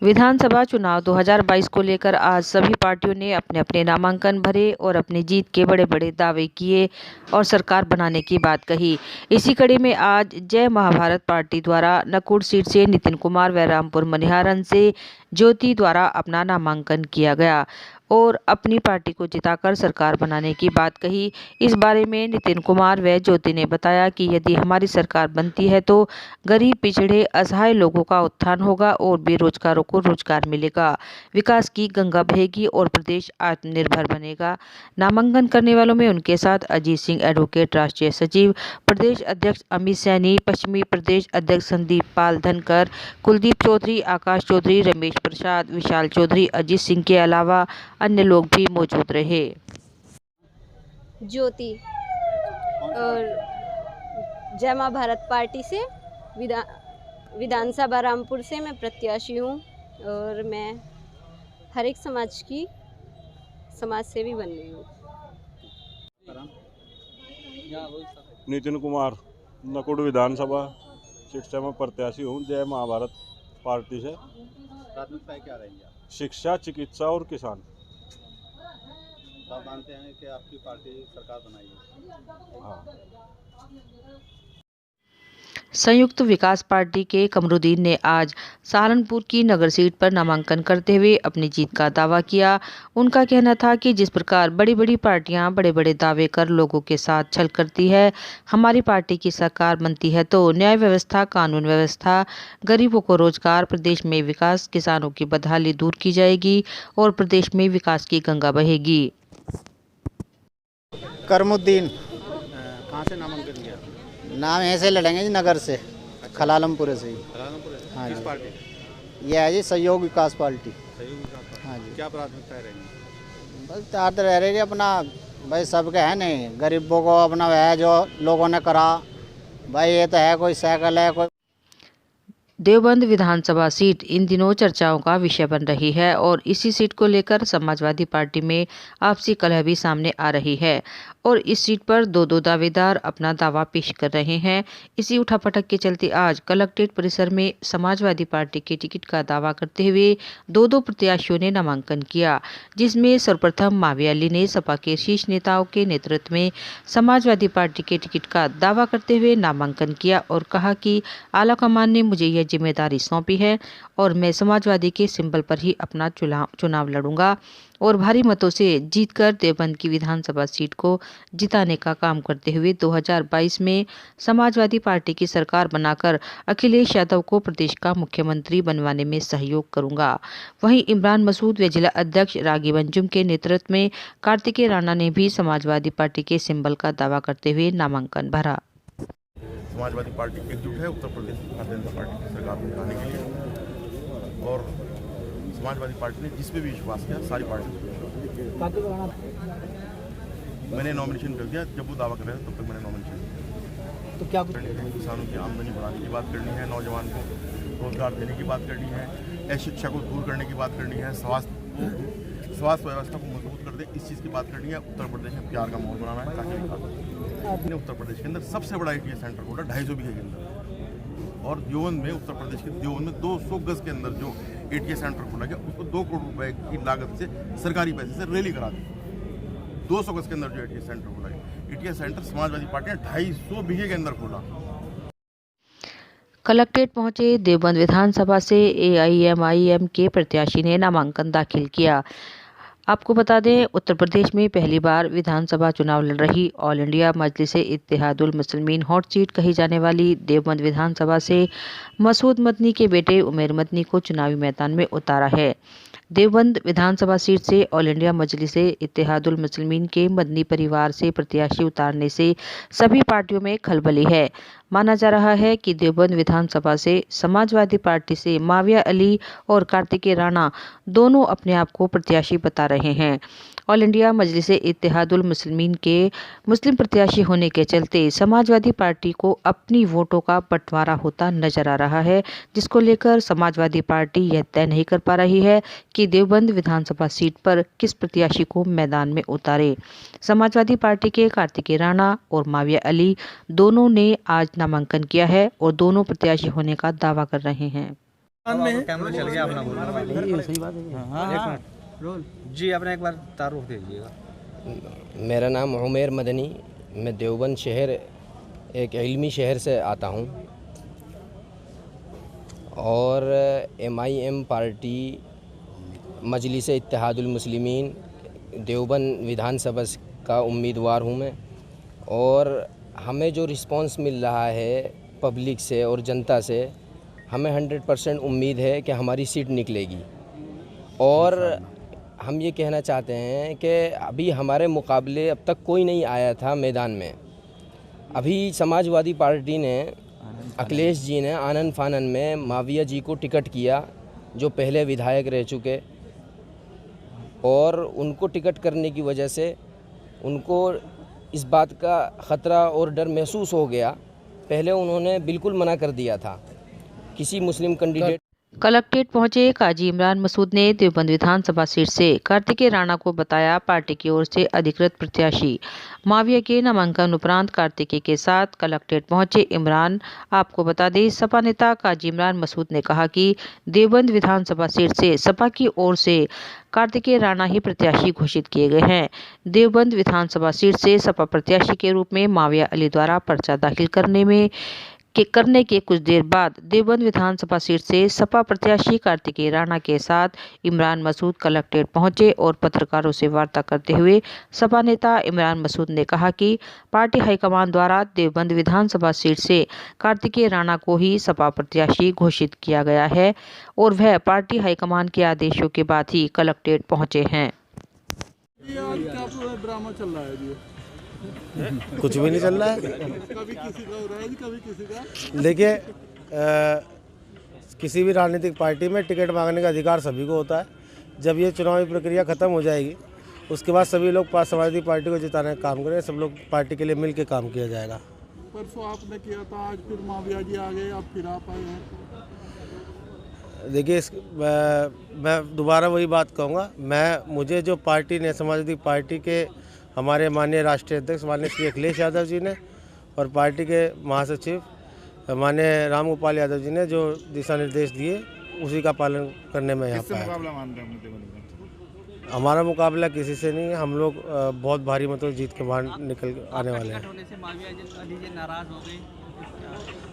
विधानसभा चुनाव 2022 को लेकर आज सभी पार्टियों ने अपने अपने नामांकन भरे और अपनी जीत के बड़े बड़े दावे किए और सरकार बनाने की बात कही। इसी कड़ी में आज जय महाभारत पार्टी द्वारा नकुड़ सीट से नितिन कुमार व रामपुर मनिहारन से ज्योति द्वारा अपना नामांकन किया गया और अपनी पार्टी को जिताकर सरकार बनाने की बात कही। इस बारे में नितिन कुमार व ज्योति ने बताया कि यदि हमारी सरकार बनती है तो गरीब, पिछड़े, असहाय लोगों का उत्थान होगा और बेरोजगारों को रोजगार मिलेगा, विकास की गंगा बहेगी और प्रदेश आत्मनिर्भर बनेगा। नामांकन करने वालों में उनके साथ अजीत सिंह एडवोकेट, राष्ट्रीय सचिव, प्रदेश अध्यक्ष अमित सैनी, पश्चिमी प्रदेश अध्यक्ष संदीप पाल धनकर, कुलदीप चौधरी, आकाश चौधरी, रमेश प्रसाद, विशाल चौधरी, अजीत सिंह के अलावा अन्य लोग भी मौजूद रहे। ज्योति और जय महाभारत पार्टी से विधानसभा रामपुर से मैं प्रत्याशी हूँ और मैं हर एक समाज की समाज सेवी बन रही हूँ। नितिन कुमार, नकुड़ विधानसभा सीट से मैं प्रत्याशी हूँ जय महाभारत पार्टी से। प्राथमिकताएं क्या रहेंगी? शिक्षा, चिकित्सा और किसान। तो आप मानते हैं कि आपकी पार्टी सरकार बनाएगी? हाँ। संयुक्त विकास पार्टी के कमरुद्दीन ने आज सहारनपुर की नगर सीट पर नामांकन करते हुए अपनी जीत का दावा किया। उनका कहना था कि जिस प्रकार बड़ी बड़ी पार्टियां बड़े बड़े दावे कर लोगों के साथ छल करती है, हमारी पार्टी की सरकार बनती है तो न्याय व्यवस्था, कानून व्यवस्था, गरीबों को रोजगार, प्रदेश में विकास, किसानों की बदहाली दूर की जाएगी और प्रदेश में विकास की गंगा बहेगी। करमुद्दीन। कहाँ से नामांकन किया? नाम ऐसे लड़ेंगे जी, नगर से, खलालमपुर से ही। हाँ, किस पार्टी? ये है जी सहयोग विकास पार्टी। सहयोग विकास पार्टी। हाँ जी। क्या प्राथमिकताएं रहेंगी? बस त्यार रह रही अपना, भाई सबके है नहीं, गरीबों को अपना है जो लोगों ने करा, भाई ये तो है, कोई साइकिल है, कोई। देवबंद विधानसभा सीट इन दिनों चर्चाओं का विषय बन रही है और इसी सीट को लेकर समाजवादी पार्टी में आपसी कलह भी सामने आ रही है और इस सीट पर दो दावेदार अपना दावा पेश कर रहे हैं। इसी उठापटक के चलते आज कलेक्ट्रेट परिसर में समाजवादी पार्टी के टिकट का दावा करते हुए दो प्रत्याशियों ने नामांकन किया, जिसमें सर्वप्रथम माविया अली ने सपा के शीर्ष नेताओं के नेतृत्व में समाजवादी पार्टी के टिकट का दावा करते हुए नामांकन किया और कहा कि आलाकमान ने मुझे यह जिम्मेदारी सौंपी है और मैं समाजवादी के सिंबल पर ही अपना चुनाव लड़ूंगा और भारी मतों से जीतकर देवबंद की विधानसभा सीट को जिताने का काम करते हुए 2022 में समाजवादी पार्टी की सरकार बनाकर अखिलेश यादव को प्रदेश का मुख्यमंत्री बनवाने में सहयोग करूंगा। वहीं इमरान मसूद व जिला अध्यक्ष रागिब अंजुम के नेतृत्व में कार्तिकेय राणा ने भी समाजवादी पार्टी के सिंबल का दावा करते हुए नामांकन भरा। समाजवादी पार्टी एकजुट है उत्तर प्रदेश भारतीय जनता पार्टी की सरकार को बनाने के लिए और समाजवादी पार्टी ने जिस पे भी विश्वास किया सारी पार्टी। मैंने नॉमिनेशन कर दिया, जब वो दावा कर रहे थे तब तक मैंने नॉमिनेशन किया। तो क्या किसानों की आमदनी बढ़ाने की बात करनी है, नौजवान को रोजगार देने की बात करनी है, अशिक्षा को दूर करने की बात करनी है, स्वास्थ्य व्यवस्था को मजबूत कर दे, इस चीज़ की बात करनी है। उत्तर प्रदेश में प्यार का माहौल बनाना है ताकि विकास। उत्तर प्रदेश के अंदर सबसे बड़ा ATS सेंटर खोला 250 बीघे के अंदर और देवबंद में उत्तर प्रदेश के देवबंद में 200 गज के अंदर जो ATS सेंटर खोला गया उसको 2 करोड़ रुपए की लागत से सरकारी पैसे से रैली करा दी। 200 गज के अंदर जो ATS सेंटर खोला गया, ATS सेंटर समाजवादी पार्टी ने 250 बीघे के अंदर खोला। कलेक्ट्रेट पहुंचे देवबंद विधानसभा से AIMIM के प्रत्याशी ने नामांकन दाखिल किया। आपको बता दें, उत्तर प्रदेश में पहली बार विधानसभा चुनाव लड़ रही ऑल इंडिया मजलिस इत्तेहादुल मुस्लिमीन हॉट सीट कही जाने वाली देवबंद विधानसभा से मसूद मदनी के बेटे उमेर मदनी को चुनावी मैदान में उतारा है। देवबंद विधानसभा सीट से ऑल इंडिया मजलिस इत्तेहादुल मुस्लिमीन के मदनी परिवार से प्रत्याशी उतारने से सभी पार्टियों में खलबली है। माना जा रहा है कि देवबंद विधानसभा से समाजवादी पार्टी से माविया अली और कार्तिकेय राणा दोनों अपने आप को प्रत्याशी बता रहे हैं। ऑल इंडिया मजलिस इत्तेहादुल मुस्लिमीन के मुस्लिम प्रत्याशी होने के चलते समाजवादी पार्टी को अपनी वोटों का बंटवारा होता नजर आ रहा है, जिसको लेकर समाजवादी पार्टी यह तय नहीं कर पा रही है कि देवबंद विधानसभा सीट पर किस प्रत्याशी को मैदान में उतारे। समाजवादी पार्टी के कार्तिकेय राणा और माविया अली दोनों ने आज नामांकन किया है और दोनों प्रत्याशी होने का दावा कर रहे हैं। कैमरा चल गया अपना बोलना सही बात है। रोल जी, अपना एक बार तारुफ दे दीजिएगा। मेरा नाम उमेर मदनी, मैं देवबंद शहर एक इल्मी शहर से आता हूँ और MIM पार्टी मजलिस इत्तेहादुल मुस्लिमीन देवबंद विधानसभा का उम्मीदवार हूँ मैं। और हमें जो रिस्पांस मिल रहा है पब्लिक से और जनता से, हमें 100% उम्मीद है कि हमारी सीट निकलेगी। और हम ये कहना चाहते हैं कि अभी हमारे मुकाबले अब तक कोई नहीं आया था मैदान में। अभी समाजवादी पार्टी ने अखिलेश जी ने आनन फानन में माविया जी को टिकट किया, जो पहले विधायक रह चुके, और उनको टिकट करने की वजह से उनको इस बात का ख़तरा और डर महसूस हो गया। पहले उन्होंने बिल्कुल मना कर दिया था किसी मुस्लिम कैंडिडेट। कलेक्ट्रेट पहुंचे काजी इमरान मसूद ने देवबंद विधानसभा सीट से कार्तिकेय राणा को बताया पार्टी की ओर से अधिकृत प्रत्याशी। माविया के नामांकन उपरांत कार्तिकेय के साथ कलेक्ट्रेट पहुंचे इमरान। आपको बता दें, सपा नेता काजी इमरान मसूद ने कहा कि देवबंद विधानसभा सीट से सपा की ओर से कार्तिकेय राणा ही प्रत्याशी घोषित किए गए हैं। देवबंद विधानसभा सीट से सपा प्रत्याशी के रूप में माविया अली द्वारा पर्चा दाखिल करने के कुछ देर बाद देवबंद विधानसभा सीट से सपा प्रत्याशी कार्तिकेय राणा के साथ इमरान मसूद कलेक्ट्रेट पहुंचे और पत्रकारों से वार्ता करते हुए सपा नेता इमरान मसूद ने कहा कि पार्टी हाईकमान द्वारा देवबंद विधानसभा सीट से कार्तिकेय राणा को ही सपा प्रत्याशी घोषित किया गया है और वह पार्टी हाईकमान के आदेशों के बाद ही कलेक्ट्रेट पहुंचे हैं। क्या ड्रामा चल रहा है जी? कुछ भी नहीं चल रहा है। कभी किसी का हो रहा है जी, कभी किसी का। देखिए, किसी भी राजनीतिक पार्टी में टिकट मांगने का अधिकार सभी को होता है। जब ये चुनावी प्रक्रिया ख़त्म हो जाएगी उसके बाद सभी लोग समाजवादी पार्टी को जिताने का काम करें, सब लोग पार्टी के लिए मिल के काम किया जाएगा। परसों आपने किया था, आज फिर माविया जी आ गए, अब फिर आप आए हैं। देखिए, मैं दोबारा वही बात कहूँगा, मुझे जो पार्टी ने, समाजवादी पार्टी के हमारे माननीय राष्ट्रीय अध्यक्ष माननीय श्री अखिलेश यादव जी ने और पार्टी के महासचिव माननीय राम गोपाल यादव जी ने जो दिशा निर्देश दिए उसी का पालन करने में यहाँ पर हमारा मुकाबला किसी से नहीं है। हम लोग बहुत भारी मतों से जीत के बाहर निकल आने वाले हैं।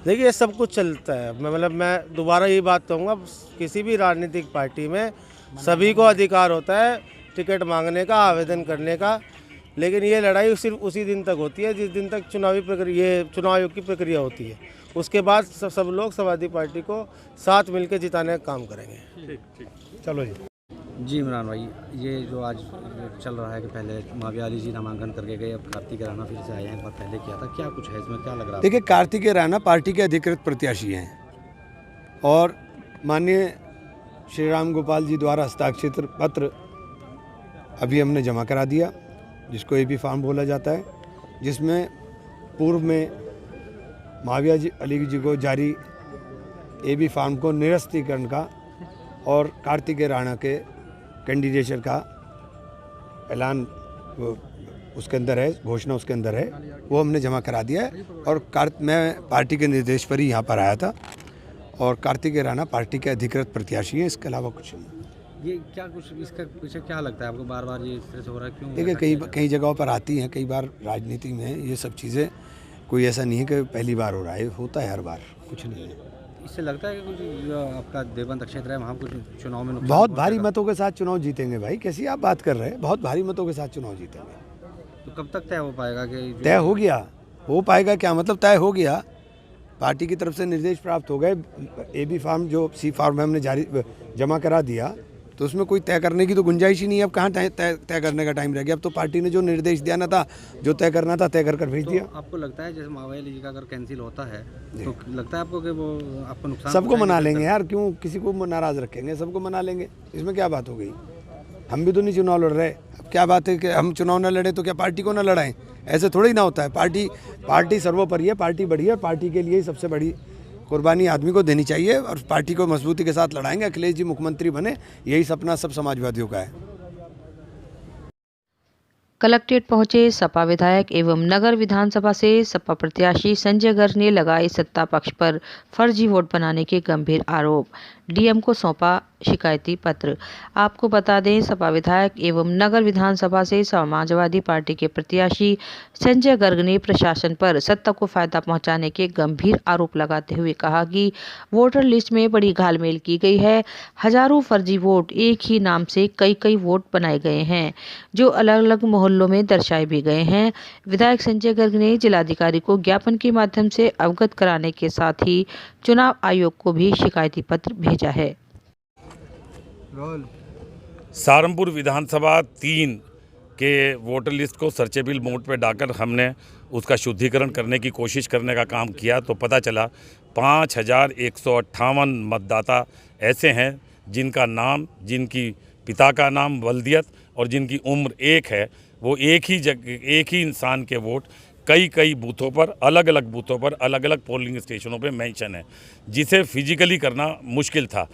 देखिए, ये सब कुछ चलता है। मैं दोबारा यही बात कहूँगा, किसी भी राजनीतिक पार्टी में सभी को अधिकार होता है टिकट मांगने का, आवेदन करने का, लेकिन ये लड़ाई सिर्फ उसी दिन तक होती है जिस दिन तक चुनाव आयोग की प्रक्रिया होती है। उसके बाद सब लोग समाजवादी पार्टी को साथ मिलकर जिताने का काम करेंगे। ठीक। चलो जी इमरान भाई, ये जो आज चल रहा है कि पहले माविया अली जी नामांकन करके गए, अब कार्तिकेय राणा फिर से आए हैं, एक बार पहले किया था, क्या कुछ है इसमें, क्या लग रहा है? देखिए, कार्तिकेय राणा पार्टी के अधिकृत प्रत्याशी हैं और माननीय श्री राम गोपाल जी द्वारा हस्ताक्षरित पत्र अभी हमने जमा करा दिया, जिसको AB फार्म बोला जाता है, जिसमें पूर्व में माविया अली जी को जारी AB फार्म को निरस्तीकरण का और कार्तिकेय राणा के कैंडिडेचर का ऐलान उसके अंदर है, घोषणा उसके अंदर है, वो हमने जमा करा दिया है। और मैं पार्टी के निर्देश पर ही यहाँ पर आया था और कार्तिकेय राणा पार्टी के अधिकृत प्रत्याशी हैं, इसके अलावा कुछ नहीं। ये क्या कुछ इसका पीछे क्या लगता है आपको, बार बार ये इस तरह से हो रहा है, क्यों? देखिए, कई जगहों पर आती हैं, कई बार राजनीति में ये सब चीज़ें, कोई ऐसा नहीं है कि पहली बार हो रहा है, होता है हर बार, कुछ नहीं है। इससे लगता है कि कुछ जो आपका देवबंद क्षेत्र है वहाँ कुछ चुनाव में बहुत भारी मतों के साथ चुनाव जीतेंगे भाई, कैसी आप बात कर रहे हैं? बहुत भारी मतों के साथ चुनाव जीतेंगे। तो कब तक तय हो पाएगा कि तय हो गया? हो पाएगा क्या मतलब, तय हो गया। पार्टी की तरफ से निर्देश प्राप्त हो गए, AB फार्म जो C फार्म हमने जमा करा दिया, तो उसमें कोई तय करने की तो गुंजाइश ही नहीं है। अब कहाँ तय करने का टाइम रह गया? अब तो पार्टी ने जो निर्देश दिया ना था, जो तय करना था तय कर भेज दिया। तो आपको लगता है जैसे माविया जी का अगर कैंसिल होता है तो लगता है आपको कि वो आपको नुकसान? सबको मना लेंगे यार, क्यों किसी को नाराज रखेंगे, सबको मना लेंगे, इसमें क्या बात हो गई? हम भी तो नहीं चुनाव लड़ रहे। अब क्या बात है कि हम चुनाव ना लड़े तो क्या पार्टी को ना लड़ाएं? ऐसे थोड़ी ना होता है। पार्टी सर्वोपरि है, पार्टी बड़ी है, पार्टी के लिए सबसे बड़ी कुर्बानी आदमी को देनी चाहिए और पार्टी को मजबूती के साथ लड़ाएंगे। अखिलेश जी मुख्यमंत्री बने, यही सपना सब समाजवादियों का है। कलेक्ट्रेट पहुंचे सपा विधायक एवं नगर विधानसभा से सपा प्रत्याशी संजय गर्ग ने लगाए सत्ता पक्ष पर फर्जी वोट बनाने के गंभीर आरोप। डीएम को सौंपा शिकायती पत्र। आपको बता दें, सपा विधायक एवं नगर विधानसभा से समाजवादी पार्टी के प्रत्याशी संजय गर्ग ने प्रशासन पर सत्ता को फायदा पहुंचाने के गंभीर आरोप लगाते हुए कहा कि वोटर लिस्ट में बड़ी घालमेल की गई है। हजारों फर्जी वोट, एक ही नाम से कई वोट बनाए गए हैं, जो अलग अलग मोहल्लों में दर्शाए भी गए हैं। विधायक संजय गर्ग ने जिलाधिकारी को ज्ञापन के माध्यम से अवगत कराने के साथ ही चुनाव आयोग को भी शिकायती पत्र भेजा है। सहारनपुर विधानसभा 3 के वोटर लिस्ट को सर्चेबल मोड पर डालकर हमने उसका शुद्धिकरण करने की कोशिश करने का काम किया तो पता चला 5158 मतदाता ऐसे हैं जिनका नाम, जिनकी पिता का नाम वल्दियत और जिनकी उम्र 1 है, वो एक ही इंसान के वोट कई बूथों पर, अलग अलग बूथों पर, अलग अलग पोलिंग स्टेशनों पे मेंशन है, जिसे फिजिकली करना मुश्किल था।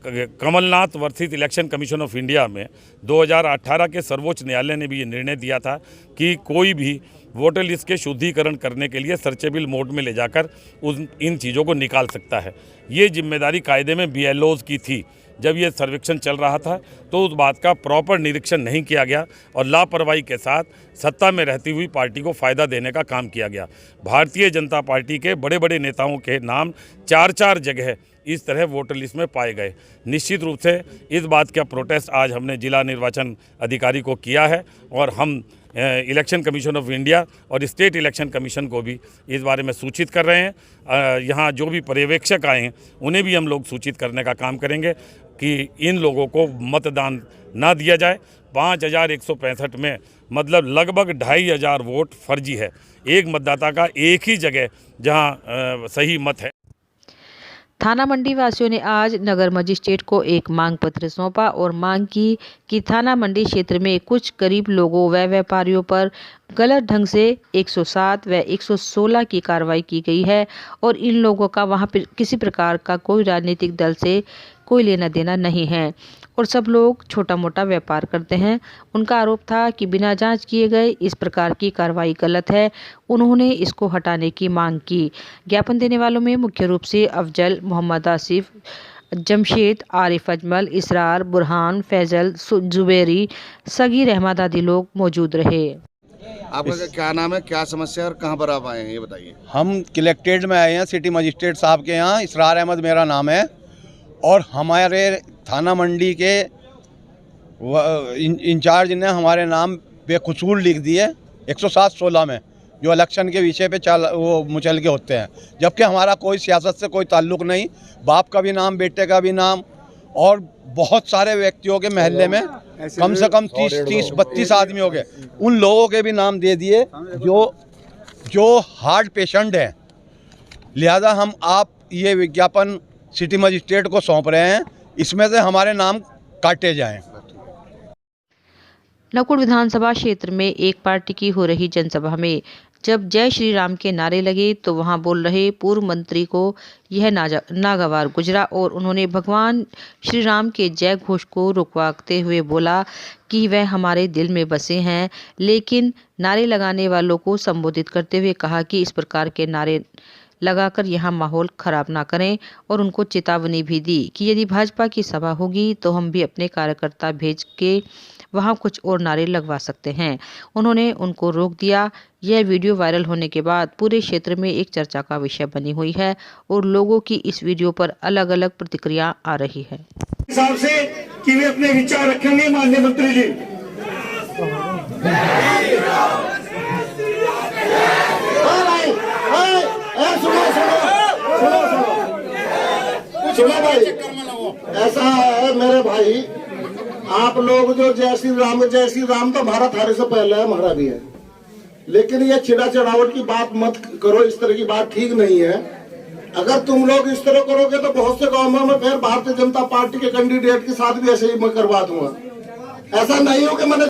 Kamal Nath versus election commission of India में 2018 के सर्वोच्च न्यायालय ने भी ये निर्णय दिया था कि कोई भी वोटर लिस्ट के शुद्धिकरण करने के लिए सर्चेबल मोड में ले जाकर इन चीज़ों को निकाल सकता है। ये जिम्मेदारी कायदे में BLOs की थी। जब ये सर्वेक्षण चल रहा था तो उस बात का प्रॉपर निरीक्षण नहीं किया गया और लापरवाही के साथ सत्ता में रहती हुई पार्टी को फ़ायदा देने का काम किया गया। भारतीय जनता पार्टी के बड़े बड़े नेताओं के नाम 4 जगह इस तरह वोटर लिस्ट में पाए गए। निश्चित रूप से इस बात का प्रोटेस्ट आज हमने जिला निर्वाचन अधिकारी को किया है और हम इलेक्शन कमीशन ऑफ इंडिया और स्टेट इलेक्शन कमीशन को भी इस बारे में सूचित कर रहे हैं। यहाँ जो भी पर्यवेक्षक आए हैं उन्हें भी हम लोग सूचित करने का काम करेंगे कि इन लोगों को मतदान ना दिया जाए। 5165 में मतलब लगभग 2500 वोट फर्जी है। एक मतदाता का एक ही जगह जहाँ सही मत है। थाना मंडी वासियों ने आज नगर मजिस्ट्रेट को एक मांग पत्र सौंपा और मांग की कि थाना मंडी क्षेत्र में कुछ गरीब लोगों व व्यापारियों पर गलत ढंग से 107 व 116 की कार्रवाई की गई है और इन लोगों का वहां पर किसी प्रकार का कोई राजनीतिक दल से कोई लेना देना नहीं है और सब लोग छोटा मोटा व्यापार करते हैं। उनका आरोप था कि बिना जांच किए गए इस प्रकार की कार्रवाई गलत है। उन्होंने इसको हटाने की मांग की। ज्ञापन देने वालों में मुख्य रूप से अफजल, मोहम्मद आसिफ, जमशेद, आरिफ अजमल, इसरार, बुरहान, फैजल, जुबेरी, सगीर अहमद आदि लोग मौजूद रहे। आपका क्या नाम है, क्या समस्या और कहाँ पर आप आए हैं ये बताइए। हम कलेक्ट्रेट में आए हैं, सिटी मजिस्ट्रेट साहब के यहाँ। इसरार अहमद मेरा नाम है और हमारे थाना मंडी के इंचार्ज ने हमारे नाम बेकसूर लिख दिए 107-16 में, जो इलेक्शन के विषय पे वो मुचल के होते हैं, जबकि हमारा कोई सियासत से कोई ताल्लुक़ नहीं। बाप का भी नाम, बेटे का भी नाम और बहुत सारे व्यक्तियों के महल्ले में कम से कम 30-32 आदमी हो गए। उन लोगों के भी नाम दे दिए जो हार्ट पेशेंट हैं। लिहाजा हम आप ये विज्ञापन सिटी मजिस्ट्रेट को सौंप रहे हैं, इसमें से हमारे नाम काटे जाएं। नकुड़ विधानसभा क्षेत्र में एक पार्टी की हो रही जनसभा में जब जय श्री राम के नारे लगे तो वहां बोल रहे पूर्व मंत्री को यह नागवार गुजरा और उन्होंने भगवान श्री राम के जय घोष को रुकवाते हुए बोला कि वह हमारे दिल में बसे हैं, लेकिन नारे लगाने वालों को संबोधित करते हुए कहा कि इस प्रकार के नारे लगाकर यहाँ माहौल खराब ना करें और उनको चेतावनी भी दी कि यदि भाजपा की सभा होगी तो हम भी अपने कार्यकर्ता भेज के वहाँ कुछ और नारे लगवा सकते हैं। उन्होंने उनको रोक दिया। यह वीडियो वायरल होने के बाद पूरे क्षेत्र में एक चर्चा का विषय बनी हुई है और लोगों की इस वीडियो पर अलग अलग प्रतिक्रिया आ रही है। हिसाब से कि वे अपने विचार रखेंगे माननीय मंत्री जी। सुनो भाई, ऐसा है मेरे भाई, आप लोग जो जय श्री राम तो भारत हारे से पहले है, हमारा भी है, लेकिन ये छिड़ा चढ़ावट की बात मत करो। इस तरह की बात ठीक नहीं है। अगर तुम लोग इस तरह करोगे तो बहुत से गांवों में फिर भारतीय जनता पार्टी के कैंडिडेट के साथ भी ऐसे ही मैं करवा दूंगा। ऐसा नहीं हो कि मैंने